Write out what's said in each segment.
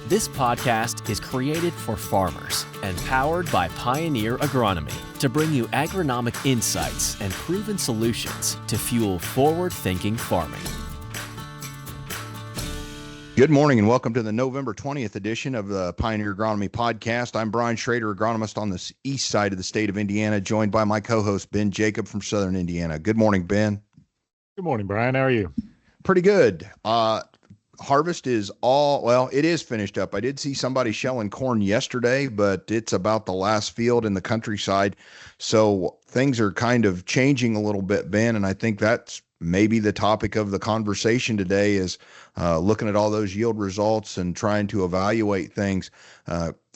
This podcast is created for farmers and powered by Pioneer Agronomy to bring you agronomic insights and proven solutions to fuel forward-thinking farming. Good morning and welcome to the November 20th edition of the Pioneer Agronomy podcast. I'm Brian Shrader, agronomist on the east side of the state of Indiana, joined by my co-host Ben Jacob from southern Indiana. Good morning, Ben. Good morning, Brian. How are you? Pretty good. Harvest is it is finished up. I did see somebody shelling corn yesterday, but it's about the last field in the countryside. So things are kind of changing a little bit, Ben, and I think that's maybe the topic of the conversation today is looking at all those yield results and trying to evaluate things.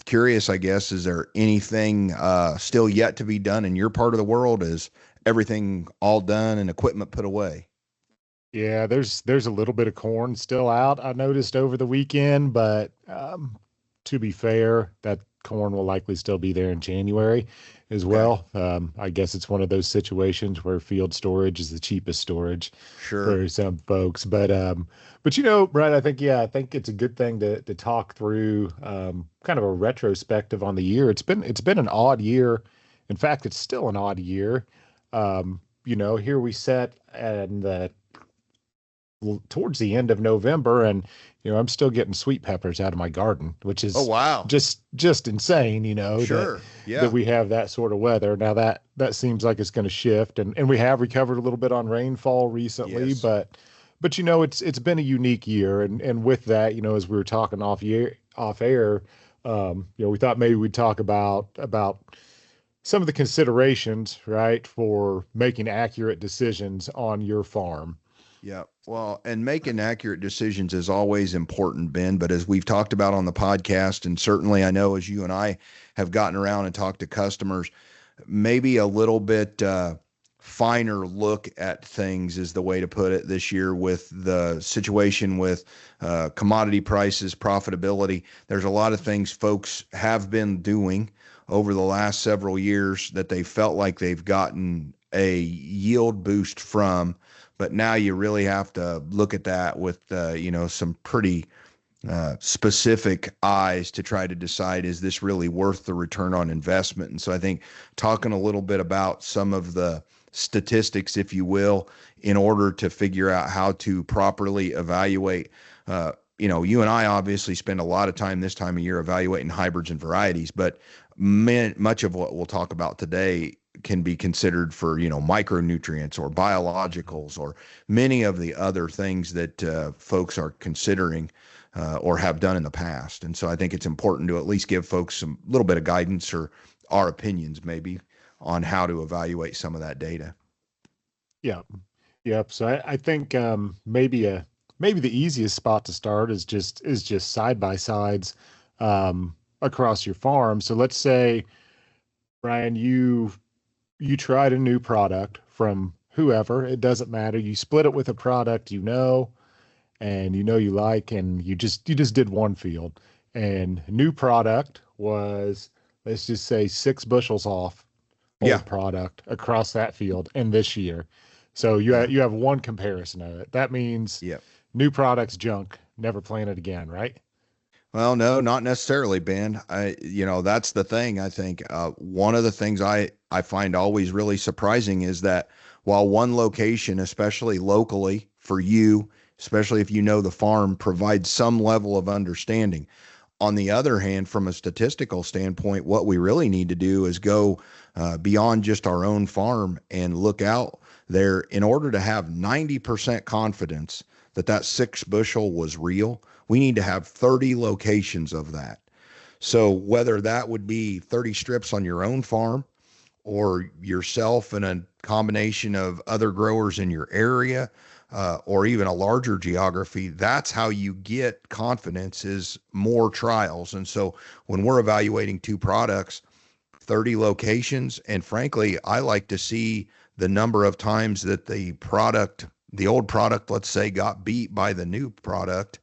Curious, I guess, is there anything still yet to be done in your part of the world? Is everything all done and equipment put away? Yeah, there's a little bit of corn still out, I noticed over the weekend, but to be fair, that corn will likely still be there in January as well. I guess it's one of those situations where field storage is the cheapest storage for some folks. But you know, Brian, I think it's a good thing to talk through kind of a retrospective on the year. It's been an odd year. In fact, it's still an odd year. You know, here we sit towards the end of November, and you know, I'm still getting sweet peppers out of my garden, which is just insane, you know, that we have that sort of weather. Now that seems like it's going to shift, and we have recovered a little bit on rainfall recently, but you know, it's been a unique year. And with that, you know, as we were talking off air, you know, we thought maybe we'd talk about some of the considerations, right, for making accurate decisions on your farm. Yeah. Well, and making accurate decisions is always important, Ben, but as we've talked about on the podcast, and certainly I know as you and I have gotten around and talked to customers, maybe a little bit finer look at things is the way to put it this year with the situation with commodity prices, profitability. There's a lot of things folks have been doing over the last several years that they felt like they've gotten a yield boost from. But now you really have to look at that with, you know, some pretty specific eyes to try to decide, is this really worth the return on investment? And so I think talking a little bit about some of the statistics, if you will, in order to figure out how to properly evaluate, you know, you and I obviously spend a lot of time this time of year evaluating hybrids and varieties, but much of what we'll talk about today can be considered for, you know, micronutrients or biologicals or many of the other things that folks are considering or have done in the past. And so I think it's important to at least give folks some little bit of guidance or our opinions maybe on how to evaluate some of that data. Yeah. Yep. So I think maybe the easiest spot to start is just side by sides across your farm. So let's say, Brian, you tried a new product from whoever, it doesn't matter. You split it with a product, you know, and you know you like, and you just did one field, and new product was, let's just say, 6 bushels off old product across that field in this year. So you have one comparison of it. That means new product's junk, never plant it again, right? Well, no, not necessarily, Ben. You know, that's the thing. I think one of the things I find always really surprising is that while one location, especially locally for you, especially if you know the farm, provides some level of understanding, on the other hand, from a statistical standpoint, what we really need to do is go beyond just our own farm and look out there in order to have 90% confidence that 6 bushel was real. We need to have 30 locations of that. So whether that would be 30 strips on your own farm or yourself and a combination of other growers in your area, or even a larger geography, that's how you get confidence, is more trials. And so when we're evaluating 2 products, 30 locations, and frankly, I like to see the number of times that the old product, let's say, got beat by the new product.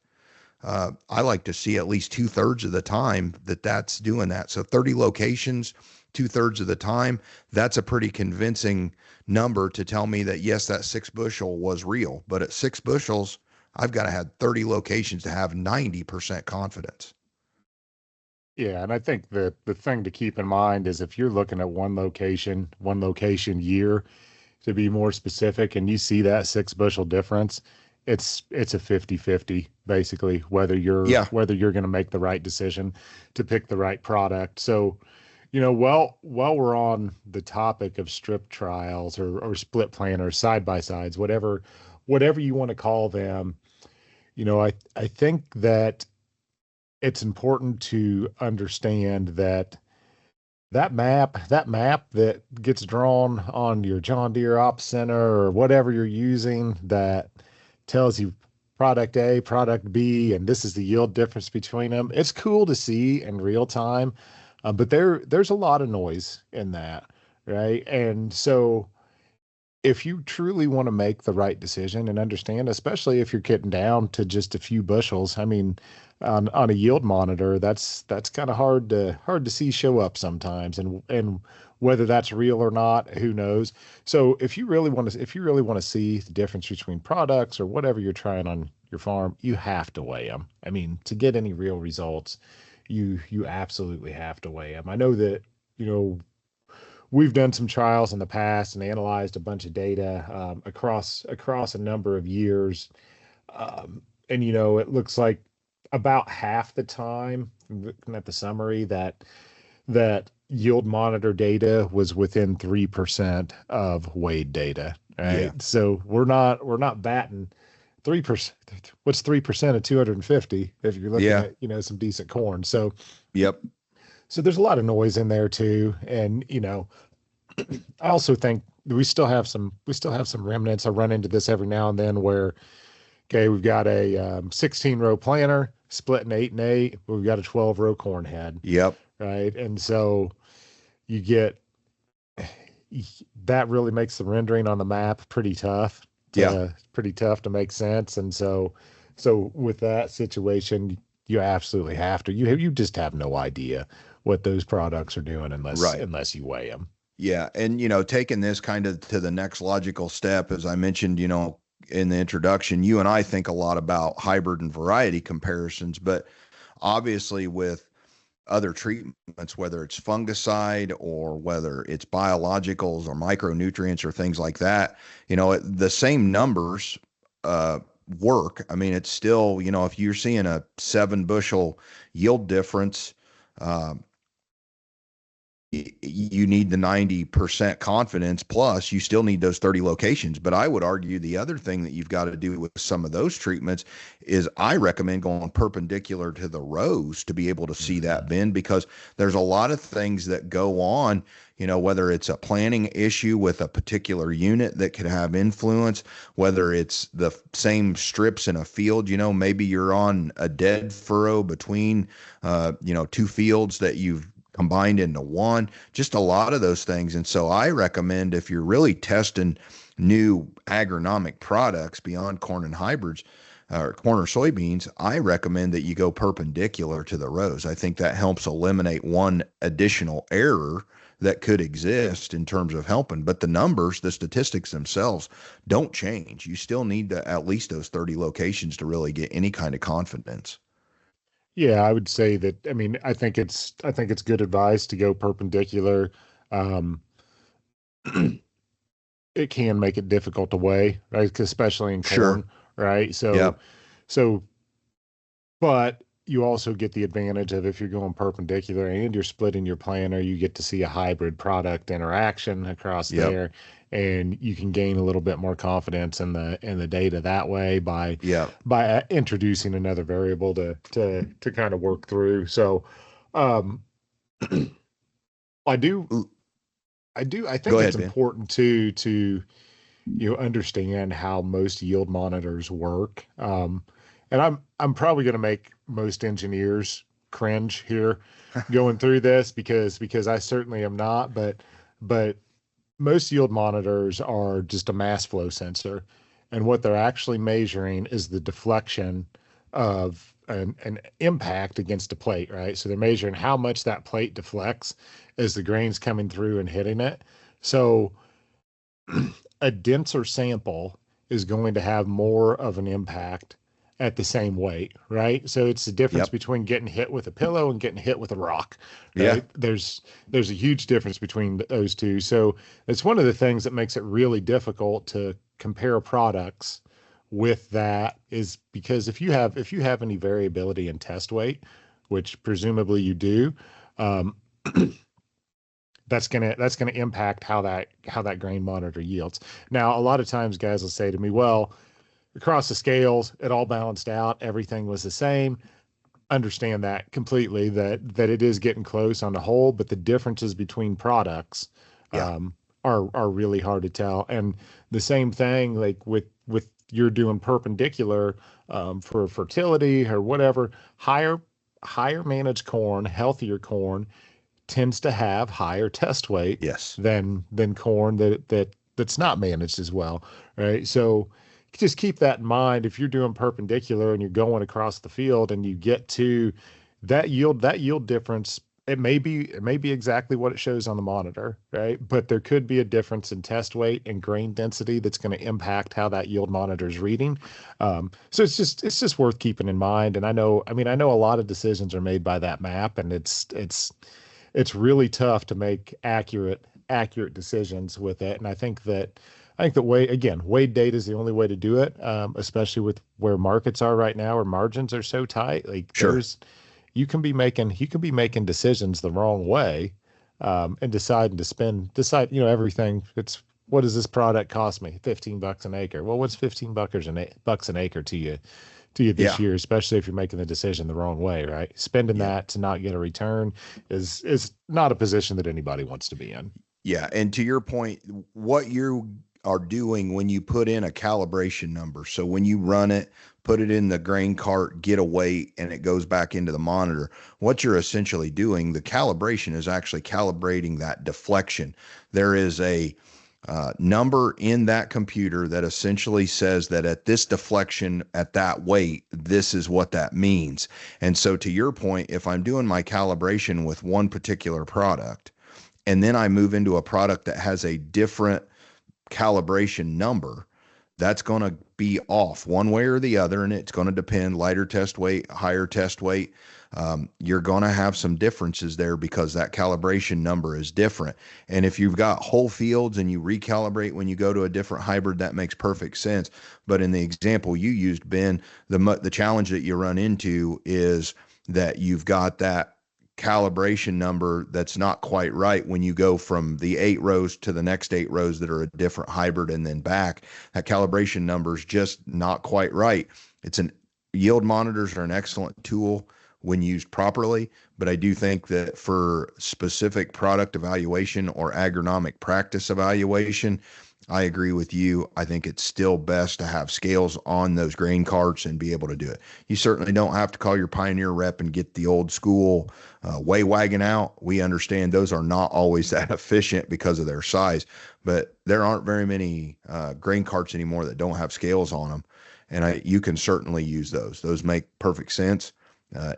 I like to see at least 2/3 of the time that's doing that. So 30 locations, 2/3 of the time, that's a pretty convincing number to tell me that yes, that 6 bushel was real. But at 6 bushels, I've got to have 30 locations to have 90% confidence. Yeah, and I think the thing to keep in mind is if you're looking at one location year to be more specific, and you see that 6 bushel difference, it's a 50-50 basically Yeah. whether you're going to make the right decision to pick the right product. So, while we're on the topic of strip trials or split planters, side by sides, whatever you want to call them, I think that it's important to understand that map that gets drawn on your John Deere Op Center or whatever you're using that tells you product A, product B, and this is the yield difference between them. It's cool to see in real time, but there's a lot of noise in that, right? And so if you truly want to make the right decision and understand, especially if you're getting down to just a few bushels, I mean, on a yield monitor, that's kind of hard to see show up sometimes, and whether that's real or not, who knows? So if you really want to see the difference between products or whatever you're trying on your farm, you have to weigh them. I mean, to get any real results, you absolutely have to weigh them. I know that you know we've done some trials in the past and analyzed a bunch of data across a number of years, and it looks like about half the time, looking at the summary, that yield monitor data was within 3% of weighed data. Yeah. Right, so we're not batting 3%. What's 3% of 250 if you're looking Yeah. at some decent corn? So Yep. there's a lot of noise in there too, and I also think we still have some remnants. I run into this every now and then where, okay, we've got a 16 row planter split in 8 and 8. We've got a 12-row corn head, Yep. right? And so you get that really makes the rendering on the map Yeah. pretty tough to make sense. And so with that situation, you absolutely have to. You just have no idea what those products are doing unless Right. unless you weigh them. Yeah. And, taking this kind of to the next logical step, as I mentioned, in the introduction, you and I think a lot about hybrid and variety comparisons, but obviously with other treatments, whether it's fungicide or whether it's biologicals or micronutrients or things like that, the same numbers uh, work. I mean, it's still, if you're seeing a 7 bushel yield difference, uh, you need the 90% confidence, plus you still need those 30 locations. But I would argue the other thing that you've got to do with some of those treatments is I recommend going perpendicular to the rows to be able to see that bend, because there's a lot of things that go on, whether it's a planning issue with a particular unit that could have influence, whether it's the same strips in a field, maybe you're on a dead furrow between, two fields that you've combined into one, just a lot of those things. And so I recommend, if you're really testing new agronomic products beyond corn and hybrids or corn or soybeans, I recommend that you go perpendicular to the rows. I think that helps eliminate one additional error that could exist in terms of helping. But the numbers, the statistics themselves don't change. You still need at least those 30 locations to really get any kind of confidence. Yeah, I would say that. I mean, I think it's good advice to go perpendicular. Um, it can make it difficult to weigh, right? 'Cause especially in Sure. corn, right? So, Yep. so, but you also get the advantage of, if you're going perpendicular and you're splitting your planter, you get to see a hybrid product interaction across Yep. there, and you can gain a little bit more confidence in the data that way by Yep. introducing another variable to kind of work through. So, um, I do L- I Go think it's ahead, Ben. important to understand how most yield monitors work. And I'm probably going to make most engineers cringe here going through this, because I certainly am not, but most yield monitors are just a mass flow sensor, and what they're actually measuring is the deflection of an impact against a plate, right? So they're measuring how much that plate deflects as the grain's coming through and hitting it. So a denser sample is going to have more of an impact at the same weight, right? So it's the difference Yep. between getting hit with a pillow and getting hit with a rock, Yeah. right? There's a huge difference between those two. So it's one of the things that makes it really difficult to compare products with that, is because if you have any variability in test weight, which presumably you do, um, that's gonna impact how that grain monitor yields. Now, a lot of times guys will say to me, well, across the scales, it all balanced out. Everything was the same. Understand that completely, that it is getting close on the whole, but the differences between products Yeah. are really hard to tell. And the same thing, like with you're doing perpendicular for fertility or whatever, higher managed corn, healthier corn tends to have higher test weight Yes. than corn that's not managed as well, right? So just keep that in mind. If you're doing perpendicular and you're going across the field and you get to that yield difference, it may be exactly what it shows on the monitor, right? But there could be a difference in test weight and grain density that's going to impact how that yield monitor is reading. So it's just worth keeping in mind. And I know a lot of decisions are made by that map, and it's really tough to make accurate decisions with it. And I think that Wade data is the only way to do it, especially with where markets are right now, where margins are so tight. Like Sure. you can be making decisions the wrong way, and deciding to decide, everything. It's, what does this product cost me? $15 an acre. Well, what's 15 bucks an acre to you this Yeah. year, especially if you're making the decision the wrong way, right? Spending Yeah. that to not get a return is not a position that anybody wants to be in. Yeah. And to your point, what you are doing when you put in a calibration number. So when you run it, put it in the grain cart, get a weight, and it goes back into the monitor, what you're essentially doing, the calibration is actually calibrating that deflection. There is a number in that computer that essentially says that at this deflection, at that weight, this is what that means. And so, to your point, if I'm doing my calibration with one particular product, and then I move into a product that has a different calibration number, that's going to be off one way or the other, and it's going to depend lighter test weight, higher test weight. You're going to have some differences there because that calibration number is different. And if you've got whole fields and you recalibrate when you go to a different hybrid, that makes perfect sense. But in the example you used, Ben, the challenge that you run into is that you've got that calibration number that's not quite right when you go from the 8 rows to the next 8 rows that are a different hybrid and then back. That calibration number is just not quite right. Yield monitors are an excellent tool when used properly, but I do think that for specific product evaluation or agronomic practice evaluation, I agree with you. I think it's still best to have scales on those grain carts and be able to do it. You certainly don't have to call your Pioneer rep and get the old school weigh wagon out. We understand those are not always that efficient because of their size, but there aren't very many grain carts anymore that don't have scales on them. And you can certainly use those. Those make perfect sense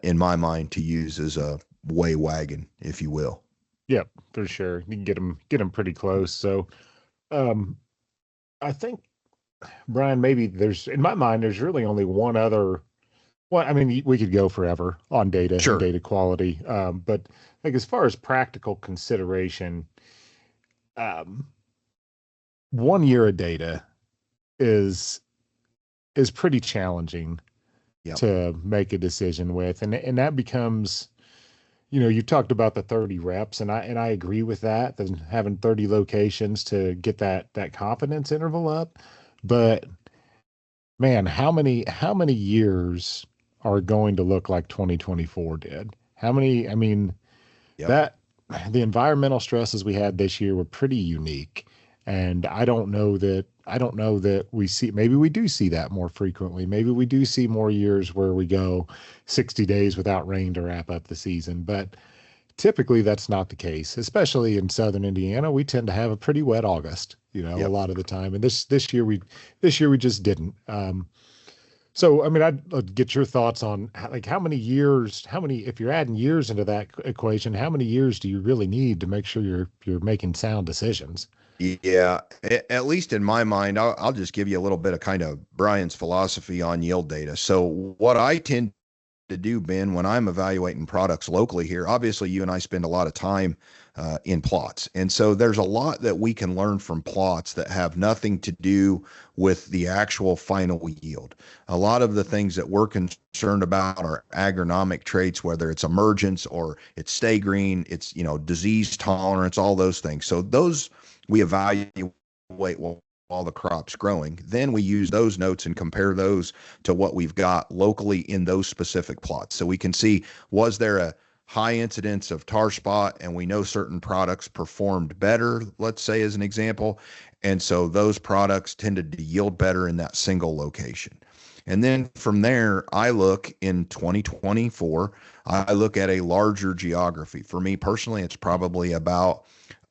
in my mind to use as a weigh wagon, if you will. Yep, for sure. You can get them pretty close. So, um, I think, Brian, maybe in my mind, there's really only one other. Well, I mean, we could go forever on data and Sure. data quality, but like as far as practical consideration, um, 1 year of data is is pretty challenging Yep. to make a decision with, and that becomes, you talked about the 30 reps, and I agree with that, then having 30 locations to get that confidence interval up. But man, how many years are going to look like 2024 did? How many? I mean, Yep. that the environmental stresses we had this year were pretty unique. And I don't know that maybe we do see that more frequently. Maybe we do see more years where we go 60 days without rain to wrap up the season. But typically that's not the case, especially in southern Indiana. We tend to have a pretty wet August, a Yep. lot of the time. And this year we just didn't. So, I mean, I'd get your thoughts on like if you're adding years into that equation, how many years do you really need to make sure you're making sound decisions? Yeah, at least in my mind, I'll just give you a little bit of kind of Brian's philosophy on yield data. So what I tend to do, Ben, when I'm evaluating products locally here, obviously you and I spend a lot of time in plots. And so there's a lot that we can learn from plots that have nothing to do with the actual final yield. A lot of the things that we're concerned about are agronomic traits, whether it's emergence or it's stay green, it's, disease tolerance, all those things. So those we evaluate while the crop's growing. Then we use those notes and compare those to what we've got locally in those specific plots. So we can see, was there a high incidence of tar spot, and we know certain products performed better, let's say as an example. And so those products tended to yield better in that single location. And then from there, I look in 2024, I look at a larger geography. For me personally, it's probably about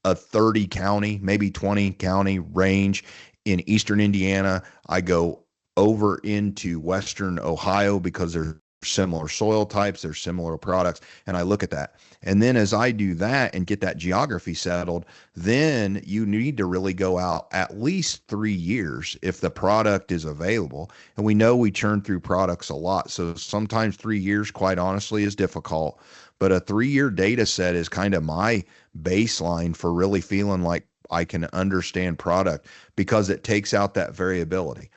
a 30 county, maybe 20 county range in eastern Indiana. I go over into western Ohio because there's similar soil types, there's similar products, and I look at that. And then as I do that and get that geography settled, then you need to really go out at least 3 years if the product is available. And we know we churn through products a lot. So sometimes 3 years, quite honestly, is difficult. But a 3 year data set is kind of my baseline for really feeling like I can understand product because it takes out that variability.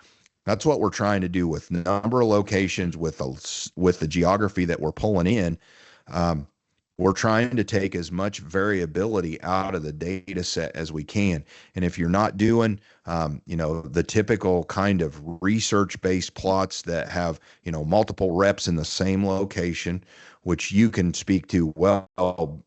That's what we're trying to do with number of locations, with the geography that we're pulling in. We're trying to take as much variability out of the data set as we can. And if you're not doing, the typical kind of research-based plots that have, multiple reps in the same location, which you can speak to well,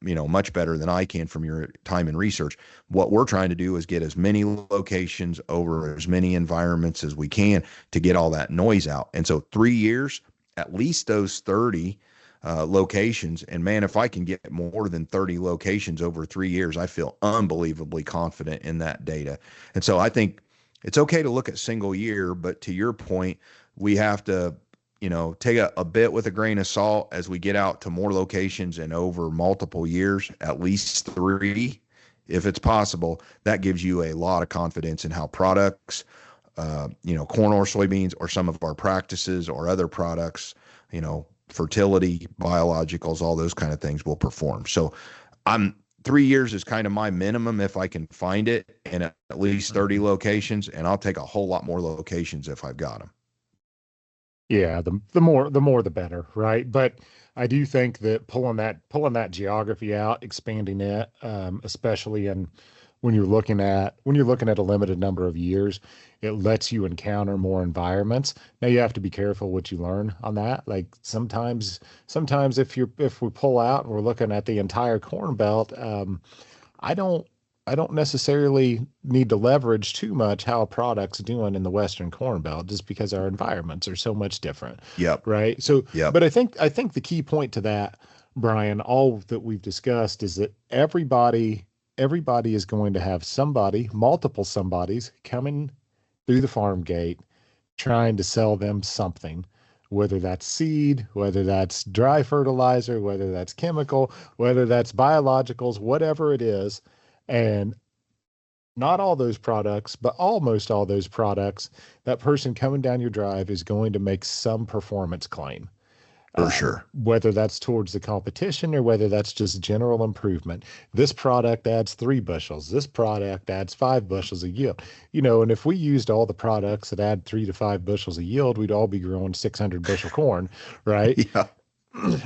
much better than I can from your time in research. What we're trying to do is get as many locations over as many environments as we can to get all that noise out. And so 3 years, at least those 30 locations. And man, if I can get more than 30 locations over 3 years, I feel unbelievably confident in that data. And so I think it's okay to look at single year, but to your point, we have to take a bit with a grain of salt as we get out to more locations and over multiple years, at least 3, if it's possible. That gives you a lot of confidence in how products, corn or soybeans, or some of our practices or other products, fertility, biologicals, all those kind of things will perform. So 3 years is kind of my minimum if I can find it in at least 30 locations, and I'll take a whole lot more locations if I've got them. Yeah, the more the better, right? But I do think that pulling that geography out, expanding it, especially in when you're looking at a limited number of years, it lets you encounter more environments. Now you have to be careful what you learn on that. Like sometimes if we pull out and we're looking at the entire corn belt, I don't I don't necessarily need to leverage too much how a product's doing in the Western Corn Belt just because our environments are so much different. Yep. Right. So, Yep. but I think the key point to that, Brian, all that we've discussed is that everybody is going to have somebody, multiple somebodies coming through the farm gate trying to sell them something, whether that's seed, whether that's dry fertilizer, whether that's chemical, whether that's biologicals, whatever it is. And not all those products, but almost all those products, that person coming down your drive is going to make some performance claim. For sure. Whether that's towards the competition or whether that's just general improvement. This product adds 3 bushels. This product adds 5 bushels of yield. And if we used all the products that add 3 to 5 bushels of yield, we'd all be growing 600 bushel corn, right? Yeah.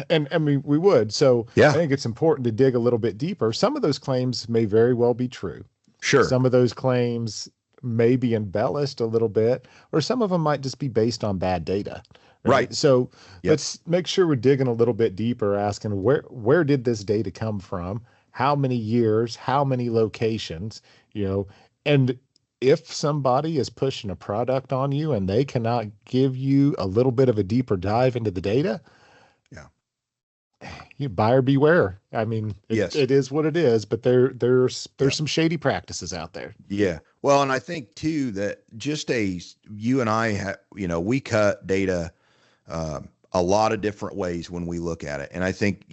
And I mean, we would. So Yeah. I think it's important to dig a little bit deeper. Some of those claims may very well be true. Sure. Some of those claims may be embellished a little bit, or some of them might just be based on bad data. Right. So Yep. let's make sure we're digging a little bit deeper, asking where did this data come from? How many years? How many locations? And if somebody is pushing a product on you and they cannot give you a little bit of a deeper dive into the data, Yeah. you buyer beware. I mean, Yes. it is what it is, but there's some shady practices out there. Yeah. Well, and I think too that you and I we cut data a lot of different ways when we look at it. And I think,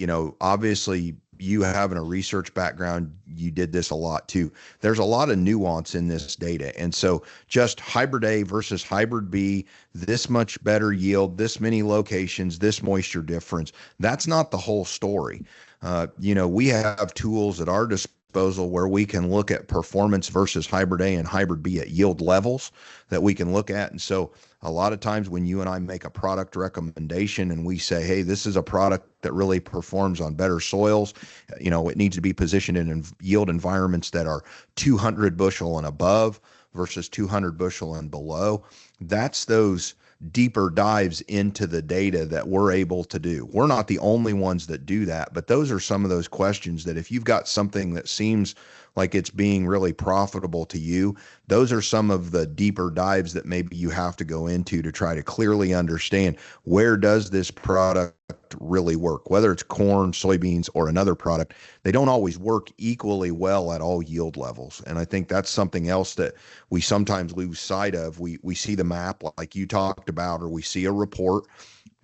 obviously you having a research background, you did this a lot too. There's a lot of nuance in this data. And so just hybrid A versus hybrid B, this much better yield, this many locations, this moisture difference, that's not the whole story. We have tools at our disposal where we can look at performance versus hybrid A and hybrid B at yield levels that we can look at. And so a lot of times when you and I make a product recommendation and we say, hey, this is a product that really performs on better soils, it needs to be positioned in yield environments that are 200 bushel and above versus 200 bushel and below. That's those deeper dives into the data that we're able to do. We're not the only ones that do that, but those are some of those questions that if you've got something that seems like it's being really profitable to you, those are some of the deeper dives that maybe you have to go into to try to clearly understand, where does this product really work? Whether it's corn, soybeans, or another product, they don't always work equally well at all yield levels. And I think that's something else that we sometimes lose sight of. We see the map like you talked about, or we see a report,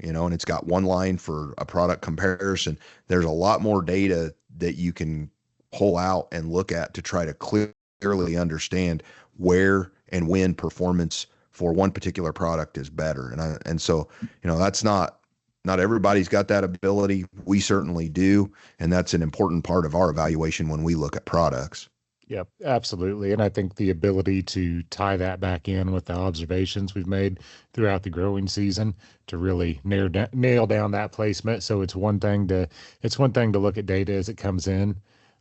and it's got one line for a product comparison. There's a lot more data that you can pull out and look at to try to clearly understand where and when performance for one particular product is better. And so, that's not everybody's got that ability. We certainly do. And that's an important part of our evaluation when we look at products. Yep, absolutely. And I think the ability to tie that back in with the observations we've made throughout the growing season to really nail down that placement. So it's one thing to look at data as it comes in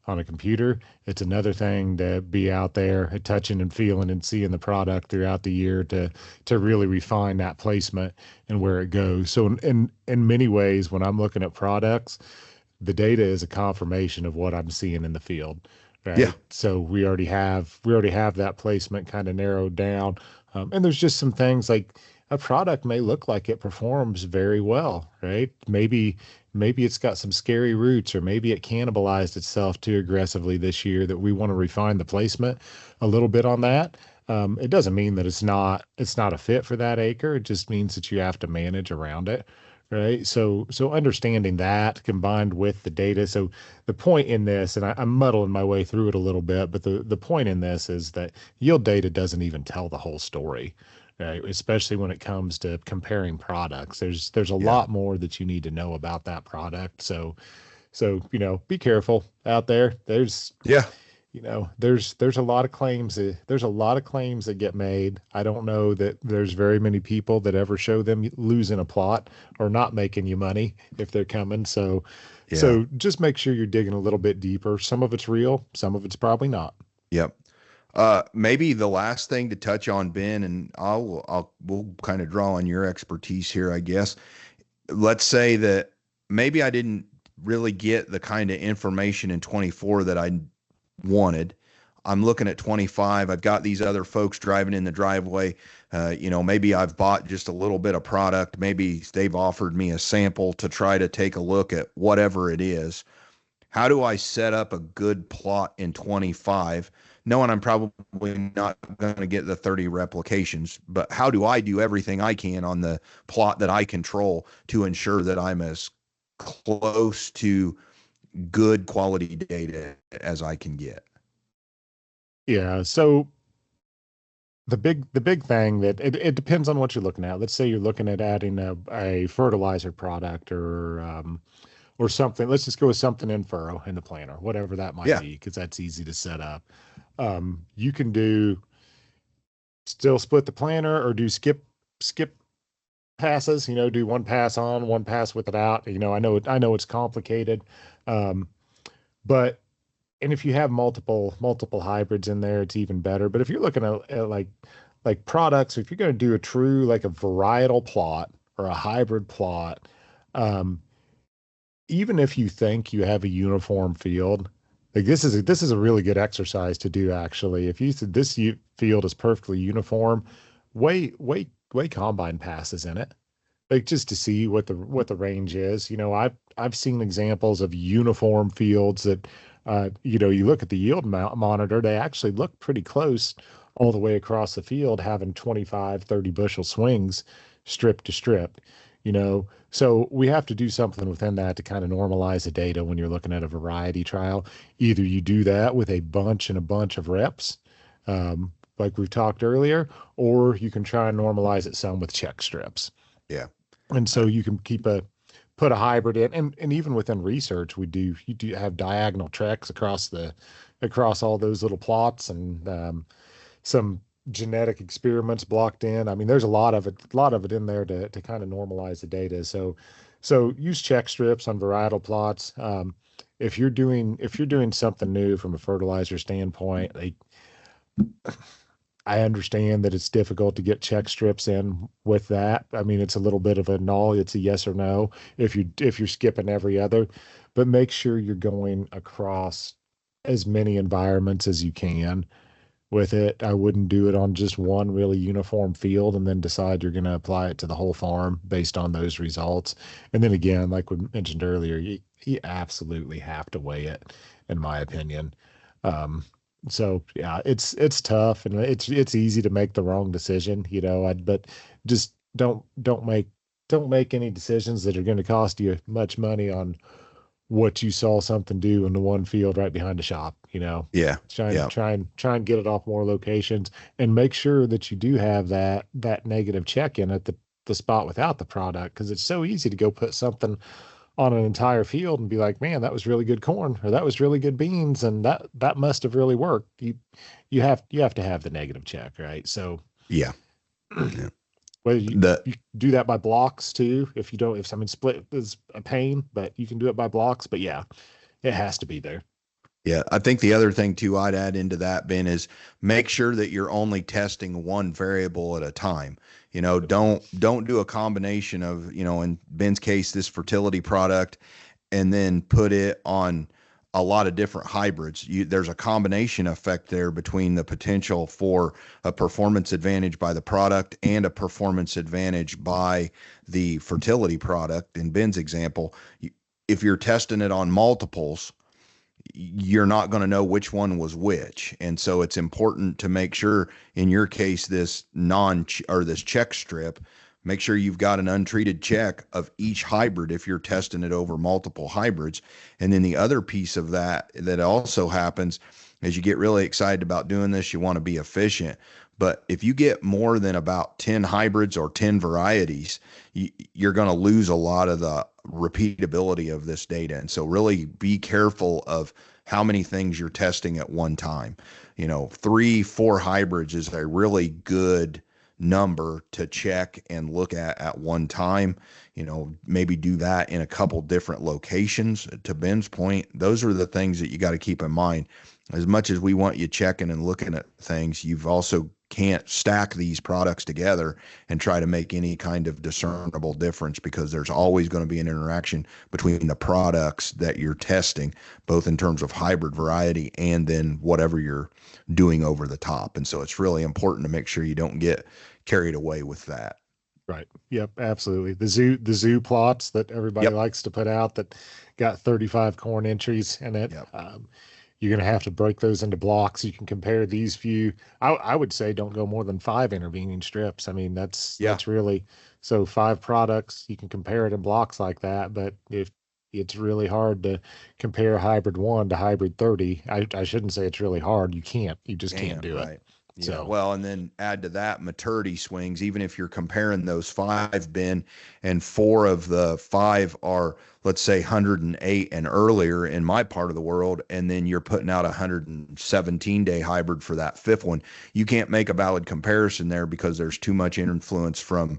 on a computer. It's another thing to be out there touching and feeling and seeing the product throughout the year to really refine that placement and where it goes. So in many ways, when I'm looking at products, the data is a confirmation of what I'm seeing in the field. Right. Yeah. So we already have that placement kind of narrowed down. And there's just some things like a product may look like it performs very well, right? Maybe it's got some scary roots, or maybe it cannibalized itself too aggressively this year that we want to refine the placement a little bit on that. It doesn't mean that it's not a fit for that acre. It just means that you have to manage around it. Right. So understanding that combined with the data. So the point in this, and I'm muddling my way through it a little bit, but the point in this is that yield data doesn't even tell the whole story, right? Especially when it comes to comparing products. There's a lot more that you need to know about that product. So be careful out there. There's a lot of claims. There's a lot of claims that get made. I don't know that there's very many people that ever show them losing a plot or not making you money if they're coming. So just make sure you're digging a little bit deeper. Some of it's real, some of it's probably not. Yep. Maybe the last thing to touch on, Ben, and we'll kind of draw on your expertise here, I guess. Let's say that maybe I didn't really get the kind of information in 24 that I wanted. I'm looking at 25. I've got these other folks driving in the driveway. Maybe I've bought just a little bit of product. Maybe they've offered me a sample to try to take a look at whatever it is. How do I set up a good plot in 25, knowing I'm probably not going to get the 30 replications, but how do I do everything I can on the plot that I control to ensure that I'm as close to good quality data as I can get? Yeah. So the big thing that it depends on what you're looking at. Let's say you're looking at adding a fertilizer product or something. Let's just go with something in furrow in the planter, whatever that might be, because that's easy to set up. You can still split the planter or do skip passes, do one pass on, one pass with it out. I know it's complicated. But if you have multiple hybrids in there, it's even better. But if you're looking at like products, if you're going to do a true, like a varietal plot or a hybrid plot, even if you think you have a uniform field, like this is a really good exercise to do. Actually, if you said this field is perfectly uniform, weigh combine passes in it, like just to see what the range is. I've seen examples of uniform fields that, you look at the yield monitor, they actually look pretty close all the way across the field, having 25, 30 bushel swings strip to strip. So we have to do something within that to kind of normalize the data when you're looking at a variety trial. Either you do that with a bunch of reps, like we've talked earlier, or you can try and normalize it some with check strips. Yeah. And so you can put a hybrid in, and even within research, you do have diagonal tracks across all those little plots, and some genetic experiments blocked in. I mean, there's a lot of it in there to kind of normalize the data. So use check strips on varietal plots. If you're doing something new from a fertilizer standpoint, I understand that it's difficult to get check strips in with that. I mean, it's a little bit of a null. It's a yes or no if you're skipping every other, but make sure you're going across as many environments as you can with it. I wouldn't do it on just one really uniform field and then decide you're going to apply it to the whole farm based on those results. And then again, like we mentioned earlier, you absolutely have to weigh it, in my opinion. So yeah, it's tough, and it's easy to make the wrong decision, but just don't make any decisions that are going to cost you much money on what you saw something do in the one field right behind the shop. Yeah. Yeah. Try and get it off more locations, and make sure that you do have that negative check-in at the spot without the product, because it's so easy to go put something on an entire field and be like, man, that was really good corn, or that was really good beans, and that must have really worked. You have to have the negative check, right? So Yeah. Yeah. whether The you do that by blocks too, if I mean, split is a pain, but you can do it by blocks. But yeah, it has to be there. Yeah, I think the other thing too I'd add into that, Ben, is make sure that you're only testing one variable at a time. Don't do a combination of, in Ben's case, this fertility product, and then put it on a lot of different hybrids. There's a combination effect there between the potential for a performance advantage by the product and a performance advantage by the fertility product. In Ben's example, if you're testing it on multiples, you're not going to know which one was which. And so it's important to make sure, in your case, this this check strip, make sure you've got an untreated check of each hybrid if you're testing it over multiple hybrids. And then the other piece of that also happens as you get really excited about doing this, you want to be efficient. But if you get more than about 10 hybrids or 10 varieties, you're going to lose a lot of the repeatability of this data. And so really be careful of how many things you're testing at one time. 3, 4 hybrids is a really good number to check and look at one time. Maybe do that in a couple different locations. To Ben's point, those are the things that you got to keep in mind. As much as we want you checking and looking at things, you've also can't stack these products together and try to make any kind of discernible difference, because there's always going to be an interaction between the products that you're testing, both in terms of hybrid variety and then whatever you're doing over the top. And so it's really important to make sure you don't get carried away with that. Right. Yep. Absolutely. The zoo plots that everybody Yep. likes to put out that got 35 corn entries in it. Yep. You're going to have to break those into blocks. You can compare these few. I would say don't go more than 5 intervening strips. I mean, that's really, so 5 products, you can compare it in blocks like that. But if it's really hard to compare hybrid 1 to hybrid 30, I shouldn't say it's really hard. You just can't do it. Yeah. So, Well, and then add to that maturity swings. Even if you're comparing those 5, Ben, and 4 of the 5 are, let's say, 108 and earlier in my part of the world, and then you're putting out a 117-day hybrid for that 5th one, you can't make a valid comparison there because there's too much influence from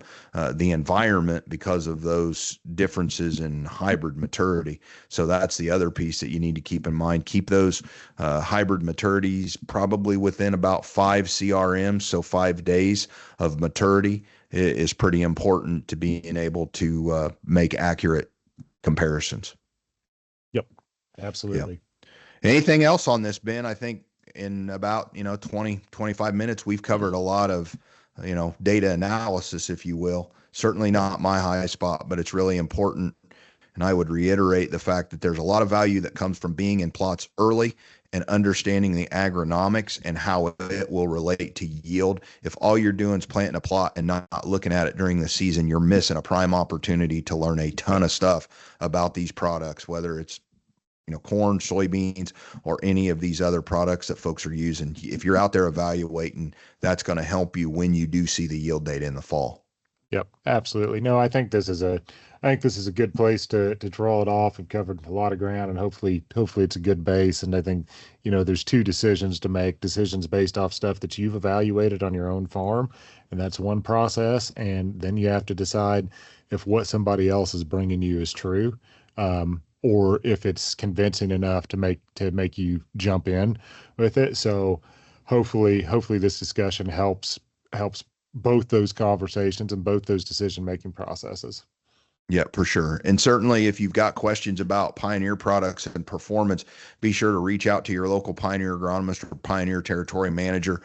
the environment because of those differences in hybrid maturity. So that's the other piece that you need to keep in mind. Keep those hybrid maturities probably within about 5 CRMs, so 5 days of maturity is pretty important to being able to make accurate comparisons. yep, absolutely. Anything else on this, Ben? I think in about 20, 25 minutes, we've covered a lot of data analysis, if you will. Certainly not my high spot, but it's really important And I would reiterate the fact that there's a lot of value that comes from being in plots early and understanding the agronomics and how it will relate to yield. If all you're doing is planting a plot and not looking at it during the season, you're missing a prime opportunity to learn a ton of stuff about these products, whether it's corn, soybeans, or any of these other products that folks are using. If you're out there evaluating, that's going to help you when you do see the yield data in the fall. Yep, absolutely. No, I think this is a good place to draw it off and covered a lot of ground, and hopefully it's a good base. And I think, there's two decisions to make, decisions based off stuff that you've evaluated on your own farm, and that's one process. And then you have to decide if what somebody else is bringing you is true, or if it's convincing enough to make you jump in with it. So hopefully this discussion helps both those conversations and both those decision-making processes. Yeah, for sure. And certainly if you've got questions about Pioneer products and performance, be sure to reach out to your local Pioneer agronomist or Pioneer territory manager.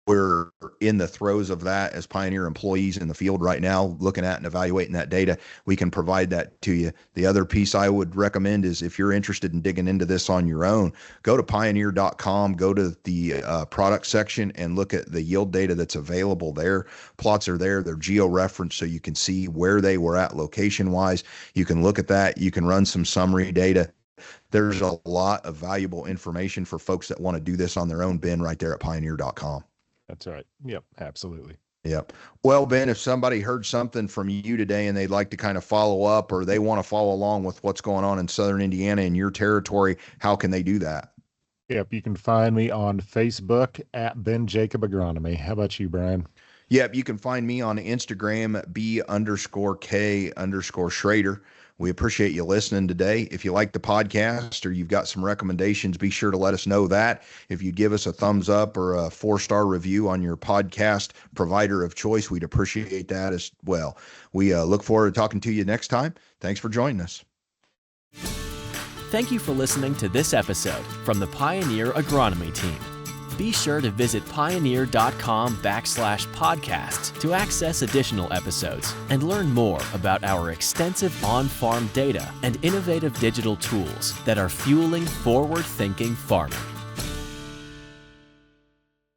We're in the throes of that as Pioneer employees in the field right now, looking at and evaluating that data. We can provide that to you. The other piece I would recommend is if you're interested in digging into this on your own, go to pioneer.com, go to the product section and look at the yield data that's available there. Plots are there. They're geo-referenced so you can see where they were at location-wise. You can look at that. You can run some summary data. There's a lot of valuable information for folks that want to do this on their own, Ben, right there at pioneer.com. That's right. Yep, absolutely. Yep. Well, Ben, if somebody heard something from you today and they'd like to kind of follow up, or they want to follow along with what's going on in Southern Indiana in your territory, how can they do that? Yep, you can find me on Facebook at Ben Jacob Agronomy. How about you, Brian? Yep, you can find me on Instagram, B_K_Shrader. We appreciate you listening today. If you like the podcast or you've got some recommendations, be sure to let us know that. If you give us a thumbs up or a 4-star review on your podcast provider of choice, we'd appreciate that as well. We look forward to talking to you next time. Thanks for joining us. Thank you for listening to this episode from the Pioneer Agronomy team. Be sure to visit pioneer.com/podcasts to access additional episodes and learn more about our extensive on-farm data and innovative digital tools that are fueling forward-thinking farming.